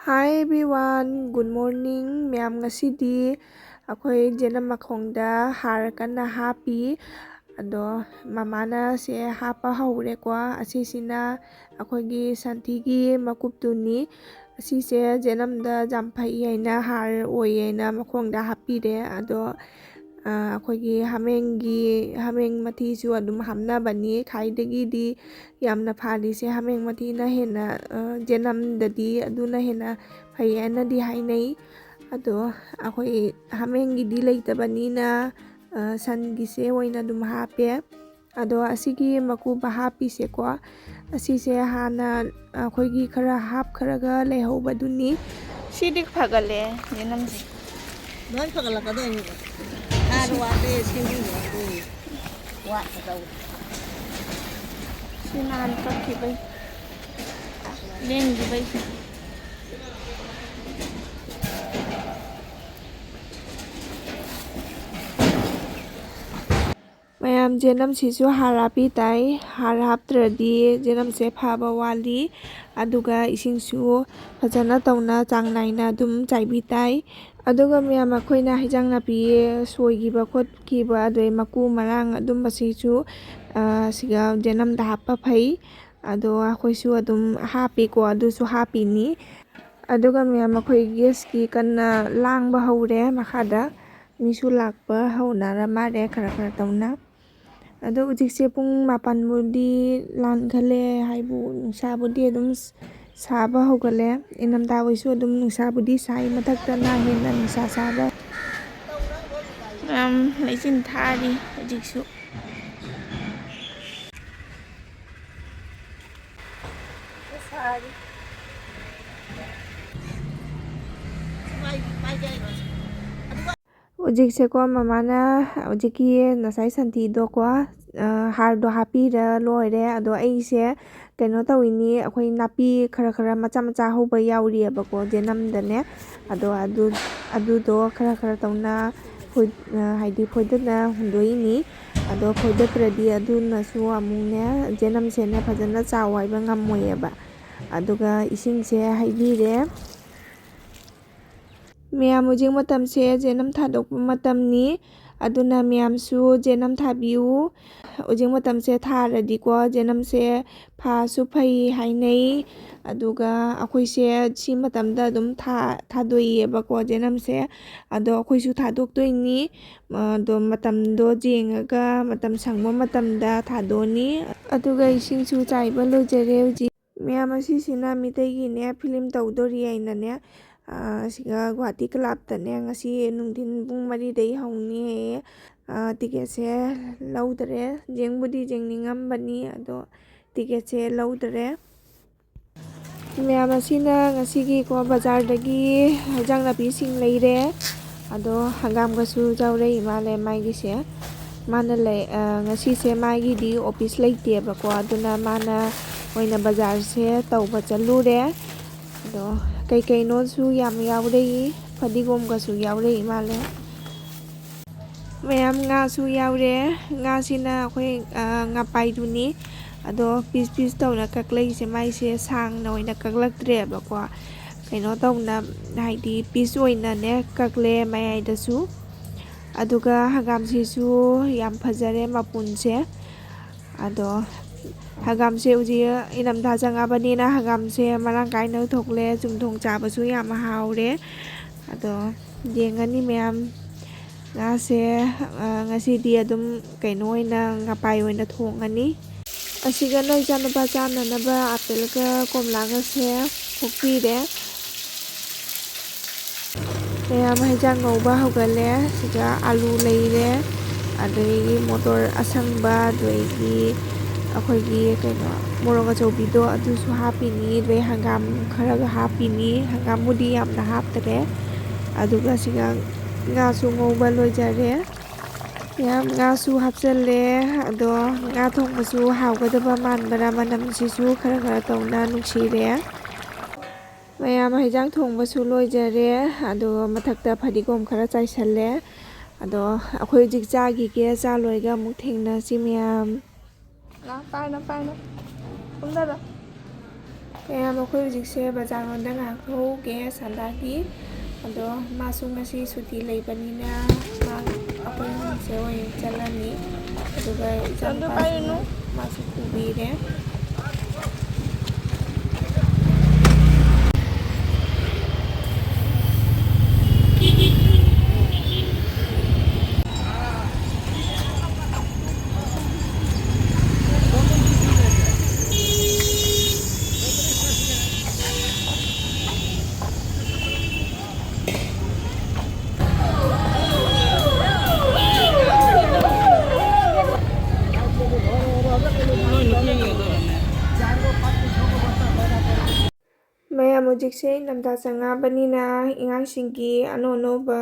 Hi everyone, good morning. Ma'am ngasidi akhoi Yenam makhongda har kanna happy. Ado mamana se hapa haure kwa asisina akhoigi santigi makuptuni asise Yenamda jamphai haina har oyeina makhongda happy de ado akhoi hameng mathi su adum hamna bani khaidagi di yamna phali se hameng mathi na hena Yenam dadi aduna hena phai ana di hainai ado akhoi hameng gi di leitabani na san gi se oina dum hape ado asigi maku ba happy se ko asise hana akhoi gi khara hap kharaga lehobaduni sidik phagale Yenam ji nói thật là cái đây hai đồ ăn đây xem đi nữa tôi quạt đầu sinan ka khibai len gi bai Mayam Yenam sisu harapi tai harap tradi Yenam se phaba wali aduga ising su phajana tawna chang naina dum chaibi tai aduga miyam akhoina hijang napi soigiba khotkiba adoi maku marang adum basichu siga Yenam da happa phai ado akhoisu adum happy ko adusu happy ni aduga miyam akhoi guest ki kanna langba haure makhada misu lakpa haunara mare khara khara tawna ado ujikse pung mapan budi lan khale haibu nungsa budi adum saba hogale inam da waisu adum nungsa budi sai mathakta na hena nungsa saba leichin thari jiksu mai dây rồi ujikse ko mamana ujiki nasai santi do ko har do happy ra loire ado aise keno tawini akhoi napi khara khara macha macha hoba yauri abako Yenam dane ado adu do khara khara tawna haidi phoidana hundoini ado phoidatradi adu nasu amungne Yenam se ne phajana chawai ba ngamoyeba aduga ising se haibire Miyam ujing matam se Yenam thadokpa matamni aduna miyam su Yenam thabiu ujing matam se tharadi ko Yenam se pha su phai hainai aduga akhoi se si matamda dum thadoiyeba ko Yenam se ado akhoi su thadoktoini do matam do jengaga matam sangba matamda thadoni aduga ising su chaiba lojare uji miyam asisina mitaigi ne film tawdori aina ne siga Guwahati club tane ngasi nungthin pung 4 dai hauni ticket se laudare jengbudi jengningambani ado ticket se laudare miyam asina ngasigi ko bazar dagi hajang napi sing leire ado hangam gasu jawre imale maigi se mana le ngasi se maigi di office leite ba ko aduna mana oina bazar se tawba chalure ado kai no su yam yaure fadigom ga su yaure male mayam nga su yaure nga sina khoi nga pai duni ado piece tawna kaklei se mai se sang na oina kaklaktre ba ko kaino tawna haidi piece oina ne kakle mai da su aduga hagam si su yam phajare mapun se ado hagam se uji inam da janga bani na hagam se marang kai no thokle chungthong cha ba su yam haure ado yengani ma'am nga se ngasi di adum kaino ina ngapai oina thongani asiga noi jana ba apel ka komla ga se phokpi de ma'am hajang ngoba hogale siga alu leire adoi motor asangba doigi akhoi kaino moroga chobido adusu hapini doi hangam kharaga hapini hangam mudi yamna haptare aduga siga nga su ngoba lojare yam nga su hapsale ado nga thongba su hawgadaba manbara manam sisu khara khara tawna nuksire mayam hajang thongba su lojare ado mathakta fadigom khara chaisalle ado akhoi jikjagi ke cha loiga muk thengna si miyam na pai no không ra đâu ꯃꯌꯥꯝ ꯑꯩꯈꯣꯏ ꯍꯧꯖꯤꯛꯁꯦ ꯕꯖꯥꯔ ꯔꯣꯝꯗ ꯉꯥꯏꯍꯥꯛ ꯊꯣꯛꯎꯒꯦ ꯁꯟꯗꯥꯒꯤ ꯑꯗꯣ ꯃꯥꯁꯨ ꯉꯁꯤ ꯁꯨꯇꯤ ꯂꯩꯕꯅꯤꯅ ꯑꯩꯈꯣꯏ ꯑꯍꯨꯝꯁꯦ ꯑꯣꯏꯅ ꯆꯠꯂꯅꯤ ꯑꯗꯨꯒ ꯏꯆꯥꯅꯨꯄꯥꯁꯨ ꯃꯥꯁꯨ ꯄꯨꯕꯤꯔꯦ ꯃꯌꯥꯝ ꯍꯧꯖꯤꯛꯁꯦ ꯏꯪꯊꯝꯊꯥ ꯆꯪꯉꯛꯑꯕꯅꯤꯅ ꯑꯉꯥꯡꯁꯤꯡꯒꯤ ꯑꯅꯧ ꯑꯅꯧꯕ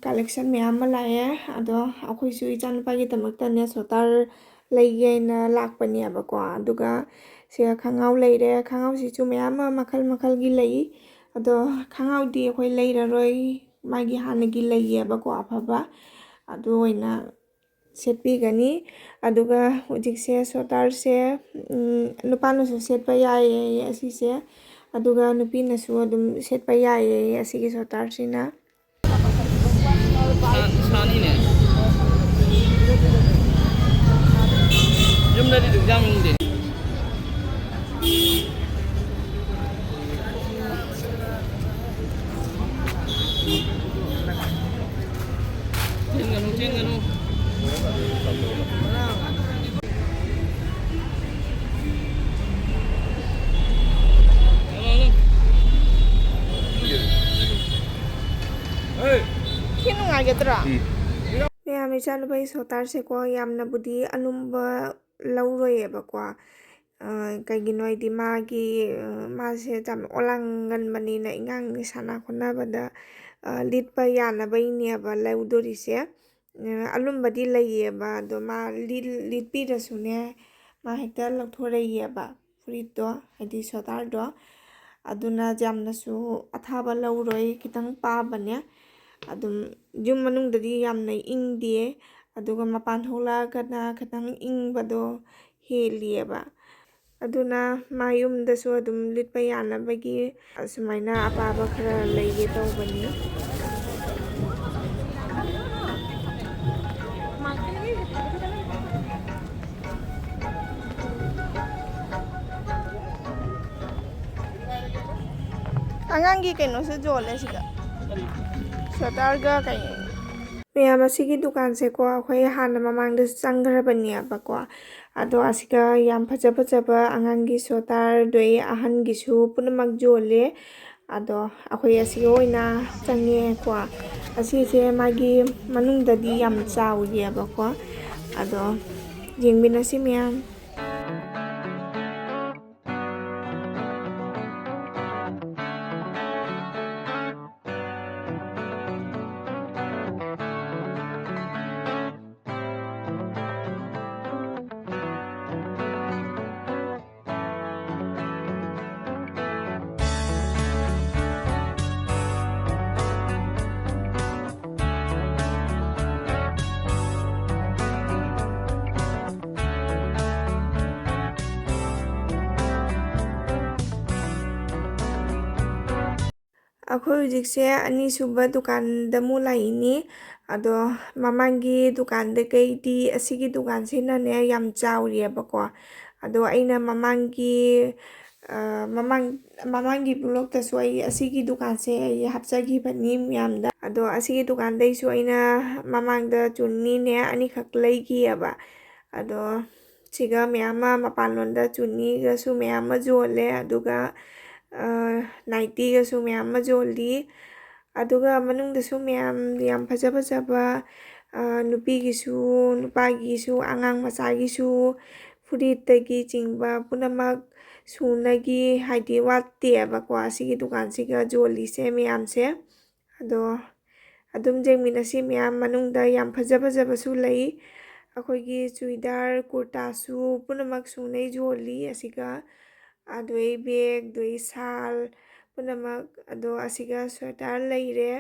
ꯀꯂꯦꯛꯁꯟ ꯃꯌꯥꯝ ꯑꯃ ꯂꯥꯛꯑꯦ ꯑꯗꯣ ꯑꯩꯈꯣꯏꯁꯨ ꯏꯆꯥꯅꯨꯄꯥꯒꯤꯗꯃꯛꯇꯅꯦ ꯁ꯭ꯋꯦꯇꯔ ꯂꯩꯒꯦꯅ ꯂꯥꯛꯄꯅꯦꯕꯀꯣ ꯑꯗꯨꯒ ꯁꯤꯒ ꯈꯣꯡꯒ꯭ꯔꯥꯎ ꯂꯩꯔꯦ ꯈꯣꯡꯒ꯭ꯔꯥꯎꯁꯤꯁꯨ ꯃꯌꯥꯝ ꯑꯃ ꯃꯈꯜ ꯃꯈꯜꯒꯤ ꯂꯩ ꯑꯗꯣ ꯈꯣꯡꯒ꯭ꯔꯥꯎꯗꯤ ꯑꯩꯈꯣꯏ ꯂꯩꯔꯔꯣꯏ ꯃꯥꯒꯤ ꯍꯥꯟꯅꯒꯤ ꯂꯩꯌꯦꯕꯀꯣ ꯑꯐꯕ ꯑꯗꯨ ꯑꯣꯏꯅ ꯁꯦꯠꯄꯤꯒꯅꯤ ꯑꯗꯨꯒ ꯍꯧꯖꯤꯛꯁꯦ ꯁ꯭ꯋꯦꯇꯔꯁꯦ ꯅꯨꯄꯥꯅꯁꯨ ꯁꯦꯠꯄ ꯌꯥꯏꯌꯦ ꯑꯁꯤꯁꯦ ꯑꯗꯨꯒ ꯅꯨꯄꯤꯅꯁꯨ ꯑꯗꯨꯝ ꯁꯦꯠꯄ ꯌꯥꯏꯌꯦ ꯑꯁꯤꯒꯤ ꯁ꯭ꯋꯦꯇꯔꯁꯤꯅ ꯁꯥꯅꯤꯅꯦ ꯌꯨꯝꯗꯗꯤ ꯌꯥꯝ ꯌꯨꯡꯗꯦ ꯆꯦꯟꯒꯅꯨ ꯁꯤ ꯅꯨꯡꯉꯥꯏꯒꯗ꯭ꯔꯥ ꯃꯌꯥꯝ ꯏꯆꯥꯅꯨꯄꯥꯒꯤ ꯁ꯭ꯋꯦꯇꯔꯁꯦꯀꯣ ꯌꯥꯝꯅꯕꯨꯗꯤ ꯑꯂꯨꯝꯕ ꯂꯧꯔꯣꯏꯌꯦꯕꯀꯣ ꯀꯩꯒꯤꯅꯣ ꯍꯥꯏꯗꯤ ꯃꯥꯁꯦ ꯌꯥꯝ ꯑꯣꯂꯥꯡꯒꯟꯕꯅꯤꯅ ꯑꯉꯥꯡ ꯁꯥꯟꯅ ꯈꯣꯠꯅꯕꯗ ꯂꯤꯠꯄ ꯌꯥꯅꯕꯩꯅꯦꯕ ꯂꯧꯗꯣꯔꯤꯁꯦ ꯑꯂꯨꯝꯕꯗꯤ ꯂꯩꯌꯦꯕ ꯑꯗꯣ ꯃꯥ ꯂꯤꯠꯄꯤꯔꯁꯨꯅꯦ ꯃꯥ ꯍꯦꯛꯇ ꯂꯧꯊꯣꯔꯛꯏꯌꯦꯕ ꯐꯨꯔꯤꯠꯇꯣ ꯍꯥꯏꯗꯤ ꯁ꯭ꯋꯦꯇꯔꯗꯣ ꯑꯗꯨꯅ ꯌꯥꯝꯅꯁꯨ ꯑꯊꯥꯕ ꯂꯧꯔꯣꯏ ꯈꯤꯇꯪ ꯄꯥꯕꯅꯦ ꯑꯗꯨꯝ ꯌꯨꯝ ꯃꯅꯨꯡꯗꯗꯤ ꯌꯥꯝꯅ ꯏꯪꯗꯦ ꯑꯗꯨꯒ ꯃꯄꯥꯟ ꯊꯣꯛꯂꯛꯑꯒꯅ ꯈꯤꯇꯪ ꯏꯪꯕꯗꯣ ꯍꯦꯜꯂꯤꯑꯕ ꯑꯗꯨꯅ ꯃꯥ ꯌꯨꯝꯗꯁꯨ ꯑꯗꯨꯝ ꯂꯤꯠꯄ ꯌꯥꯅꯕꯒꯤ ꯑꯁꯨꯃꯥꯏꯅ ꯑꯄꯥꯕ ꯈꯔ ꯂꯩꯒꯦ ꯇꯧꯕꯅꯤ ꯑꯉꯥꯡꯒꯤ ꯀꯩꯅꯣꯁꯨ ꯌꯣꯜꯂꯦ ꯁꯤꯗ ꯁ꯭ꯋꯦꯇꯔꯒ ꯀꯩ ꯃꯌꯥꯝ ꯑꯁꯤꯒꯤ ꯗꯨꯀꯥꯟꯁꯦꯀꯣ ꯑꯩꯈꯣꯏ ꯍꯥꯟꯅ ꯃꯃꯥꯡꯗꯁꯨ ꯆꯪꯈ꯭ꯔꯕꯅꯦꯕꯀꯣ ꯑꯗꯣ ꯑꯁꯤꯒ ꯌꯥꯝ ꯐꯖ ꯐꯖꯕ ꯑꯉꯥꯡꯒꯤ ꯁ꯭ꯋꯦꯇꯔ ꯑꯗꯩ ꯑꯍꯟꯒꯤꯁꯨ ꯄꯨꯝꯅꯃꯛ ꯌꯣꯜꯂꯦ ꯑꯗꯣ ꯑꯩꯈꯣই ꯑꯁꯤꯒ ꯑꯣꯏꯅ ꯆꯪꯉꯦꯀꯣ ꯑꯁꯤꯁꯦ ꯃꯥꯒꯤ ꯃꯅꯨꯡꯗꯗꯤ ꯌꯥꯝ ꯆꯥꯎꯏꯌꯦꯕꯀꯣ ꯑꯗꯣ ꯌꯦꯡꯃꯤꯟꯅꯁꯤ ꯃꯌꯥꯝ ꯑꯩꯈꯣꯏ ꯍꯧꯖꯤꯛꯁꯦ ꯑꯅꯤꯁꯨꯕ ꯗꯨꯀꯥꯟꯗ ꯑꯃꯨꯛ ꯂꯥꯛꯏꯅꯤ ꯑꯗꯣ ꯃꯃꯥꯡꯒꯤ ꯗꯨꯀꯥꯟꯗꯒꯩꯗꯤ ꯑꯁꯤꯒꯤ ꯗꯨꯀꯥꯟꯁꯤꯅꯅꯦ ꯌꯥꯝ ꯆꯥꯎꯔꯤꯑꯕꯀꯣ ꯑꯗꯣ ꯑꯩꯅ ꯃꯃꯥꯡꯒꯤ ꯕ꯭ꯂꯣꯛꯇꯁꯨ ꯑꯩ ꯑꯁꯤꯒꯤ ꯗꯨꯀꯥꯟꯁꯦ ꯑꯩ ꯍꯥꯞꯆꯈꯤꯕꯅꯤ ꯃꯌꯥꯝꯗ ꯑꯗꯣ ꯑꯁꯤꯒꯤ ꯗꯨꯀꯥꯟꯗꯩꯁꯨ ꯑꯩꯅ ꯃꯃꯥꯡꯗ ꯆꯨꯅꯤꯅꯦ ꯑꯅꯤꯈꯛ ꯂꯩꯈꯤꯑꯕ ꯑꯗꯣ ꯁꯤꯒ ꯃꯌꯥꯝ ꯑꯃ ꯃꯄꯥꯟꯂꯣꯝꯗ ꯆꯨꯅꯤꯒꯁꯨ ꯃꯌꯥꯝ ꯑꯃ ꯌꯣꯜꯂꯦ ꯑꯗꯨꯒ ꯅꯥꯏꯇꯤꯒꯁꯨ ꯃꯌꯥꯝ ꯑꯃ ꯌꯣꯜꯂꯤ ꯑꯗꯨꯒ ꯃꯅꯨꯡꯗꯁꯨ ꯃꯌꯥꯝ ꯌꯥꯝ ꯐꯖ ꯐꯖꯕ ꯅꯨꯄꯤꯒꯤꯁꯨ ꯅꯨꯄꯥꯒꯤꯁꯨ ꯑꯉꯥꯡ ꯃꯆꯥꯒꯤꯁꯨ ꯐꯨꯔꯤꯠꯇꯒꯤ ꯆꯤꯡꯕ ꯄꯨꯝꯅꯃꯛ ꯁꯨꯅꯒꯤ ꯍꯥꯏꯗꯤ ꯋꯥꯠꯇꯦꯕꯀꯣ ꯑꯁꯤꯒꯤ ꯗꯨꯀꯥꯟꯁꯤꯒ ꯌꯣꯜꯂꯤꯁꯦ ꯃꯌꯥꯝꯁꯦ ꯑꯗꯣ ꯑꯗꯨꯝ ꯌꯦꯡꯃꯤꯟꯅꯁꯤ ꯃꯌꯥꯝ ꯃꯅꯨꯡꯗ ꯌꯥꯝ ꯐꯖ ꯐꯖꯕꯁꯨ ꯂꯩ ꯑꯩꯈꯣꯏꯒꯤ ꯆꯨꯏꯗꯥꯔ ꯀꯨꯔꯇꯥꯁꯨ ꯄꯨꯝꯅꯃꯛ ꯁꯨꯅꯩ ꯌꯣꯜꯂꯤ ꯑꯁꯤꯒ ꯑꯗꯩ ꯕꯦꯒ ꯑꯗꯩ ꯁꯥꯜ ꯄꯨꯝꯅꯃꯛ ꯑꯗꯣ ꯑꯁꯤꯒ ꯁ꯭ꯋꯦꯇꯔ ꯂꯩꯔꯦ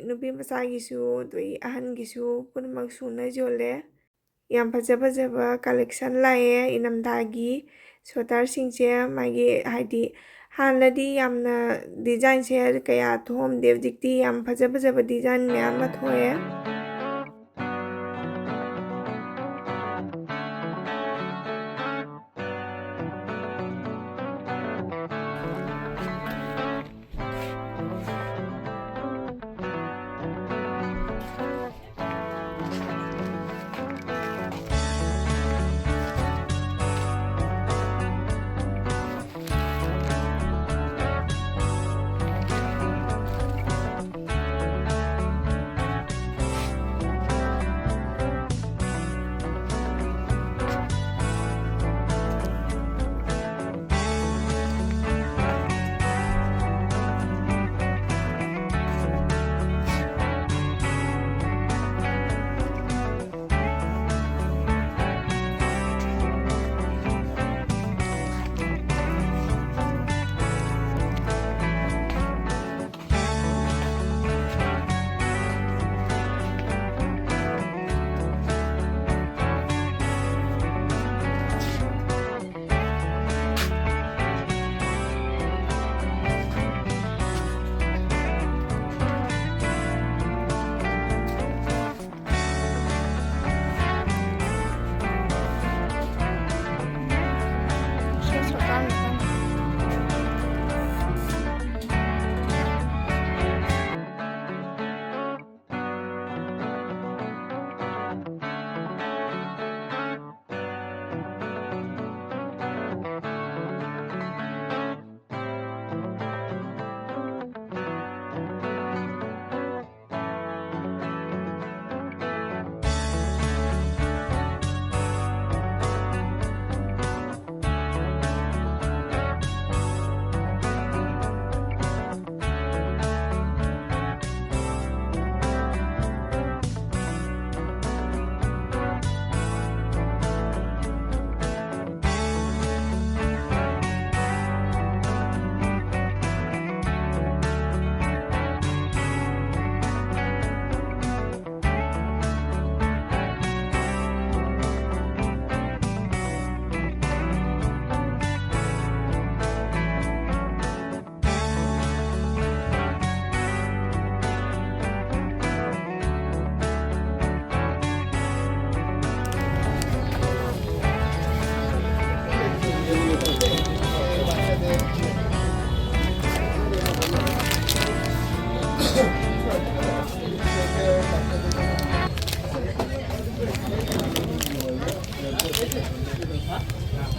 ꯅꯨꯄꯤ ꯃꯆꯥꯒꯤꯁꯨ ꯑꯗꯩ ꯑꯍꯟꯒꯤꯁꯨ ꯄꯨꯝꯅꯃꯛ ꯁꯨꯅ ꯌꯣꯜꯂꯦ ꯌꯥꯝ ꯐꯖ ꯐꯖꯕ ꯀꯂꯦꯛꯁꯟ ꯂꯥꯛꯑꯦ ꯏꯪꯊꯝꯊꯥꯒꯤ ꯁ꯭ꯋꯦꯇꯔꯁꯤꯡꯁꯦ ꯃꯥꯒꯤ ꯍꯥꯏꯗꯤ ꯍꯥꯟꯅꯗꯤ ꯌꯥꯝꯅ ꯗꯤꯖꯥꯏꯟꯁꯦ ꯀꯌꯥ ꯊꯣꯛꯑꯝꯗꯦ ꯍꯧꯖꯤꯛꯇꯤ ꯌꯥꯝ ꯐꯖ ꯐꯖꯕ ꯗꯤꯖꯥꯏꯟ ꯃꯌꯥꯝ ꯑꯃ ꯊꯣꯛꯑꯦ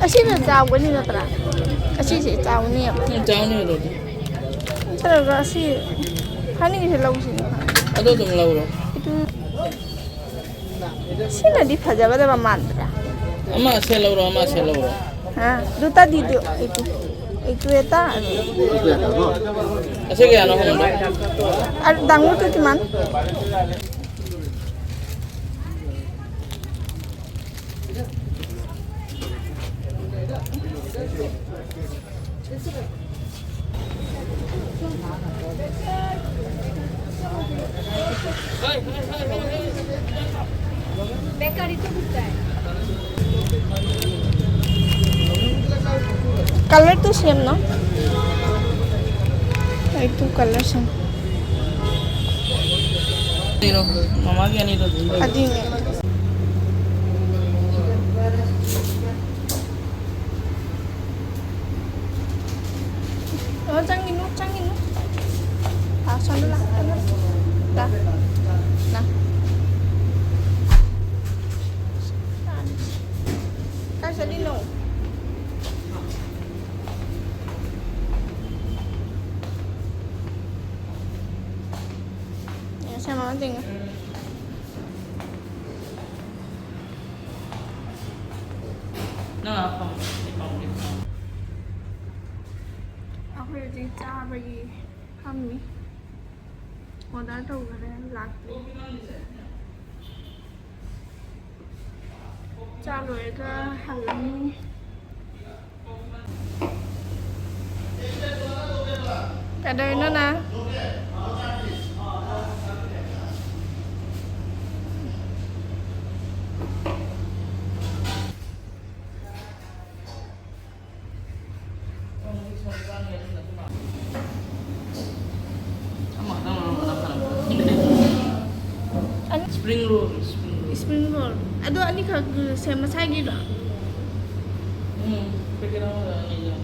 ꯑꯁꯤꯅ ꯆꯥꯎꯒꯅꯤ ꯅꯠꯇ꯭ꯔꯥ ꯑꯁꯤꯁꯦ ꯆꯥꯎꯅꯤꯕ ꯆꯥꯎꯅꯤ ꯑꯗꯨꯗꯤ ꯆꯠꯂꯒ ꯑꯁꯤ ꯍꯥꯏꯅꯤꯡꯉꯤꯁꯦ ꯂꯧꯁꯤꯅꯦ ꯑꯗꯨ ꯑꯗꯨꯝ ꯂꯧꯔꯣ ꯁꯤꯅꯗꯤ ꯐꯖꯒꯗꯕ ꯃꯥꯟꯗ꯭ꯔꯥ ꯑꯃ ꯂꯧꯔꯣ ꯑꯃ ꯂꯧꯔꯣ ꯍꯥ দুটা দি দিও এইটো এটা আছে কিয়ানো হমদা আৰু ডাঙৰটো কিমান कलर तो सेम ना itu colour same mama ki ani to adi oh cangin ah sana lah dah nah kasih dino sama aja nggak? Nah, aku jadi cah bagi kami. Modal tuh kan laku. Cah lo itu helli. Ada ini na. spring roll. Spring roll. Ado ani ka sema sagi ra. Pikir apa ni?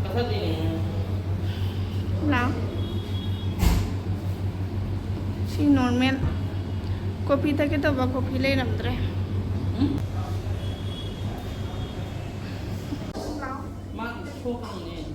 Kasar ini. Lao. Si normal. Kopi ta ke to ba kopi lai ramdre. Mak, kok ini?